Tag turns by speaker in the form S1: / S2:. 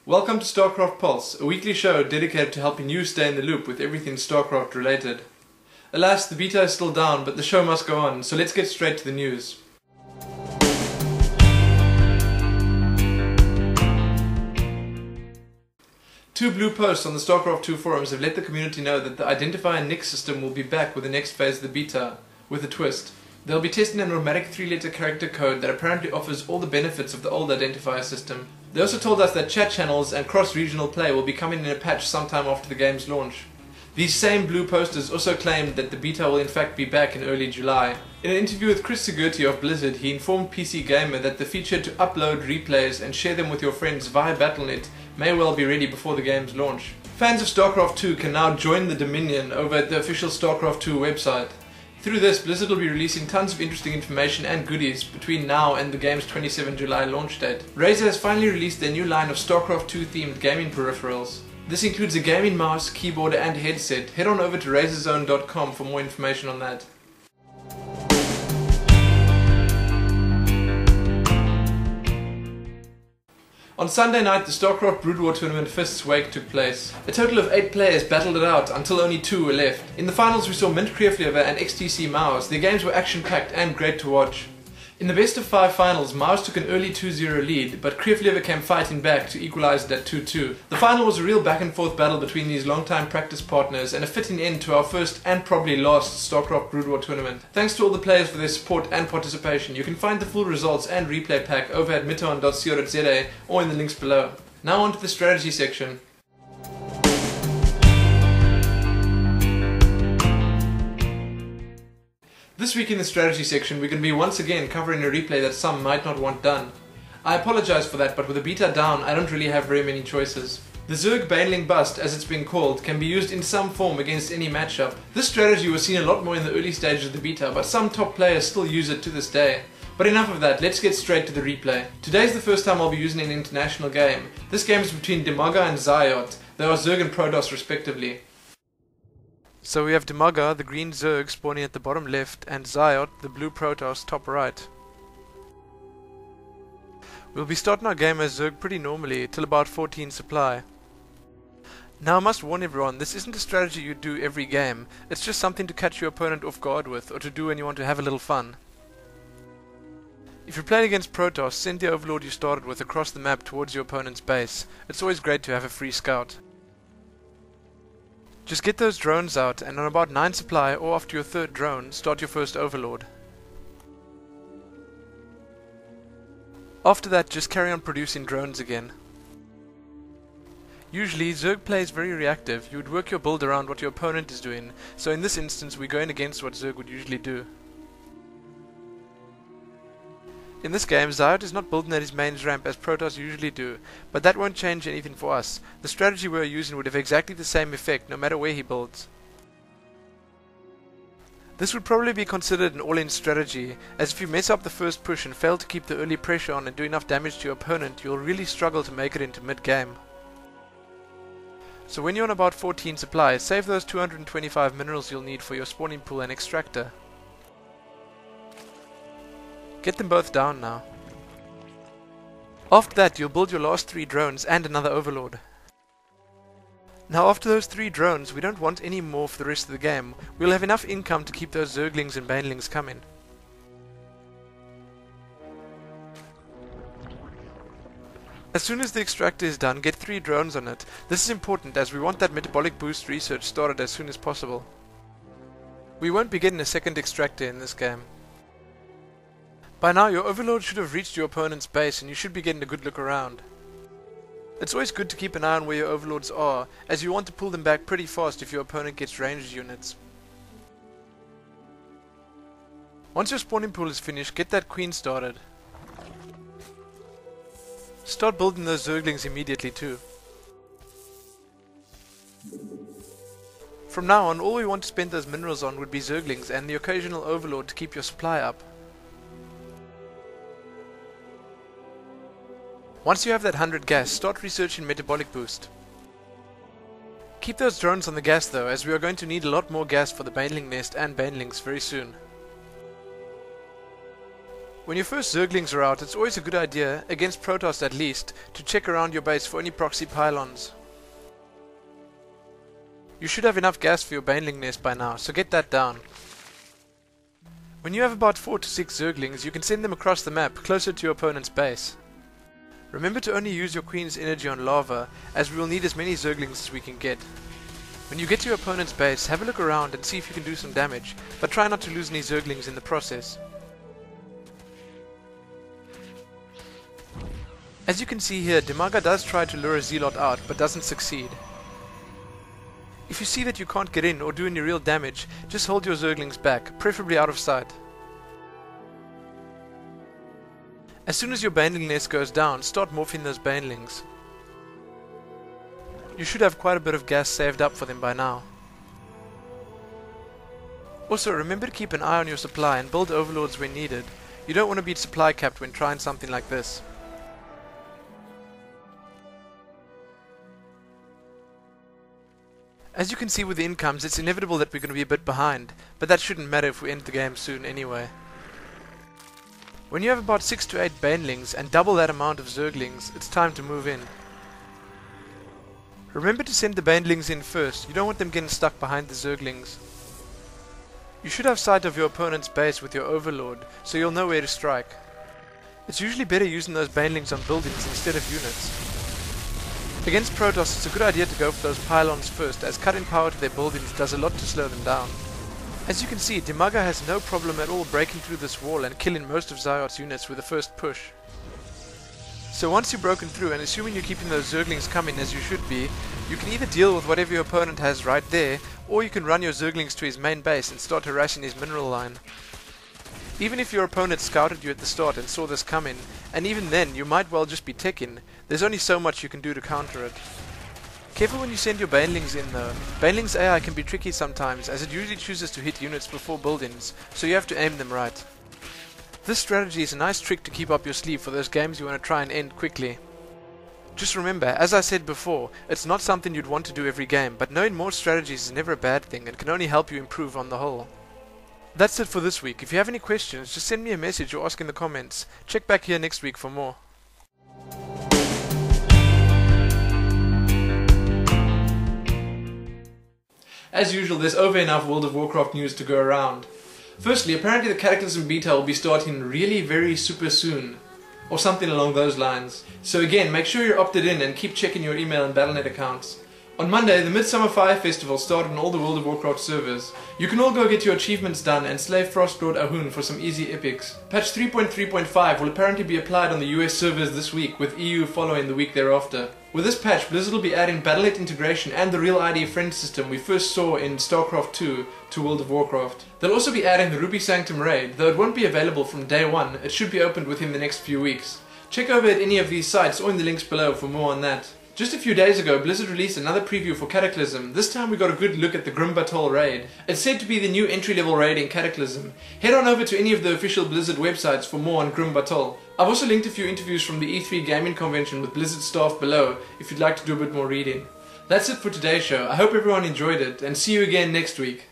S1: Welcome to Starcraft Pulse, a weekly show dedicated to helping you stay in the loop with everything Starcraft related. Alas, the beta is still down, but the show must go on, so let's get straight to the news. Two blue posts on the Starcraft II forums have let the community know that the Identify Nick system will be back with the next phase of the beta, with a twist. They'll be testing an automatic 3-letter character code that apparently offers all the benefits of the old identifier system. They also told us that chat channels and cross-regional play will be coming in a patch sometime after the game's launch. These same blue posters also claimed that the beta will in fact be back in early July. In an interview with Chris Sigurti of Blizzard, he informed PC Gamer that the feature to upload replays and share them with your friends via Battle.net may well be ready before the game's launch. Fans of StarCraft II can now join the Dominion over at the official StarCraft II website. Through this, Blizzard will be releasing tons of interesting information and goodies between now and the game's 27 July launch date. Razer has finally released their new line of StarCraft II themed gaming peripherals. This includes a gaming mouse, keyboard and headset. Head on over to razorzone.com for more information on that. On Sunday night, the Starcraft Brood War tournament Fist's Wake took place. A total of 8 players battled it out until only 2 were left. In the finals we saw Mint Kreeflever and XTC Maus. Their games were action-packed and great to watch. In the best of 5 finals, Maus took an early 2-0 lead, but Kreeflever came fighting back to equalize it at 2-2. The final was a real back-and-forth battle between these long-time practice partners and a fitting end to our first and probably last Starcraft Brood War tournament. Thanks to all the players for their support and participation. You can find the full results and replay pack over at miton.co.za or in the links below. Now on to the strategy section. This week in the strategy section we're going to be once again covering a replay that some might not want done. I apologize for that, but with the beta down I don't really have very many choices. The Zerg Baneling Bust, as it's been called, can be used in some form against any matchup. This strategy was seen a lot more in the early stages of the beta, but some top players still use it to this day. But enough of that, let's get straight to the replay. Today's the first time I'll be using an international game. This game is between Demaga and Zayot. They are Zerg and Protoss respectively. So we have Demaga, the green Zerg, spawning at the bottom left, and Zayot, the blue Protoss, top right. We'll be starting our game as Zerg pretty normally, till about 14 supply. Now I must warn everyone, this isn't a strategy you do every game, it's just something to catch your opponent off guard with, or to do when you want to have a little fun. If you're playing against Protoss, send the overlord you started with across the map towards your opponent's base. It's always great to have a free scout. Just get those drones out, and on about 9 supply, or after your 3rd drone, start your first overlord. After that, just carry on producing drones again. Usually, Zerg play is very reactive. You would work your build around what your opponent is doing, so in this instance we're going against what Zerg would usually do. In this game, Zayot is not building at his mains ramp as Protoss usually do, but that won't change anything for us. The strategy we are using would have exactly the same effect no matter where he builds. This would probably be considered an all-in strategy, as if you mess up the first push and fail to keep the early pressure on and do enough damage to your opponent, you'll really struggle to make it into mid-game. So when you're on about 14 supply, save those 225 minerals you'll need for your spawning pool and extractor. Get them both down now. After that, you'll build your last 3 drones and another overlord. Now after those 3 drones, we don't want any more for the rest of the game. We'll have enough income to keep those Zerglings and Banelings coming. As soon as the extractor is done, get 3 drones on it. This is important as we want that metabolic boost research started as soon as possible. We won't be getting a second extractor in this game. By now your overlord should have reached your opponent's base and you should be getting a good look around. It's always good to keep an eye on where your overlords are, as you want to pull them back pretty fast if your opponent gets ranged units. Once your spawning pool is finished, get that queen started. Start building those Zerglings immediately too. From now on, all we want to spend those minerals on would be Zerglings and the occasional overlord to keep your supply up. Once you have that 100 gas, start researching metabolic boost. Keep those drones on the gas though, as we are going to need a lot more gas for the Baneling nest and Banelings very soon. When your first Zerglings are out, it's always a good idea, against Protoss at least, to check around your base for any proxy pylons. You should have enough gas for your Baneling nest by now, so get that down. When you have about 4 to 6 Zerglings, you can send them across the map, closer to your opponent's base. Remember to only use your Queen's energy on lava, as we will need as many Zerglings as we can get. When you get to your opponent's base, have a look around and see if you can do some damage, but try not to lose any Zerglings in the process. As you can see here, Dimaga does try to lure a Zealot out, but doesn't succeed. If you see that you can't get in or do any real damage, just hold your Zerglings back, preferably out of sight. As soon as your Baneling nest goes down, start morphing those Banelings. You should have quite a bit of gas saved up for them by now. Also, remember to keep an eye on your supply and build overlords when needed. You don't want to be supply capped when trying something like this. As you can see with the incomes, it's inevitable that we're going to be a bit behind, but that shouldn't matter if we end the game soon anyway. When you have about 6 to 8 Banelings and double that amount of Zerglings, it's time to move in. Remember to send the Banelings in first, you don't want them getting stuck behind the Zerglings. You should have sight of your opponent's base with your Overlord, so you'll know where to strike. It's usually better using those Banelings on buildings instead of units. Against Protoss, it's a good idea to go for those pylons first, as cutting power to their buildings does a lot to slow them down. As you can see, Dimaga has no problem at all breaking through this wall and killing most of Zayot's units with the first push. So once you've broken through, and assuming you're keeping those Zerglings coming as you should be, you can either deal with whatever your opponent has right there, or you can run your Zerglings to his main base and start harassing his mineral line. Even if your opponent scouted you at the start and saw this coming, and even then you might well just be ticking, there's only so much you can do to counter it. Careful when you send your Banelings in though. Banelings AI can be tricky sometimes, as it usually chooses to hit units before buildings, so you have to aim them right. This strategy is a nice trick to keep up your sleeve for those games you want to try and end quickly. Just remember, as I said before, it's not something you'd want to do every game, but knowing more strategies is never a bad thing and can only help you improve on the whole. That's it for this week. If you have any questions, just send me a message or ask in the comments. Check back here next week for more. As usual, there's over enough World of Warcraft news to go around. Firstly, apparently the Cataclysm beta will be starting really very super soon, or something along those lines. So again, make sure you're opted in and keep checking your email and Battle.net accounts. On Monday, the Midsummer Fire Festival started on all the World of Warcraft servers. You can all go get your achievements done and slay Frostlord Ahun for some easy epics. Patch 3.3.5 will apparently be applied on the US servers this week, with EU following the week thereafter. With this patch, Blizzard will be adding Battle.net integration and the Real ID friend system we first saw in Starcraft II to World of Warcraft. They'll also be adding the Ruby Sanctum raid, though it won't be available from day one, it should be opened within the next few weeks. Check over at any of these sites or in the links below for more on that. Just a few days ago, Blizzard released another preview for Cataclysm. This time we got a good look at the Grim Batol raid. It's said to be the new entry-level raid in Cataclysm. Head on over to any of the official Blizzard websites for more on Grim Batol. I've also linked a few interviews from the E3 gaming convention with Blizzard staff below if you'd like to do a bit more reading. That's it for today's show. I hope everyone enjoyed it, and see you again next week.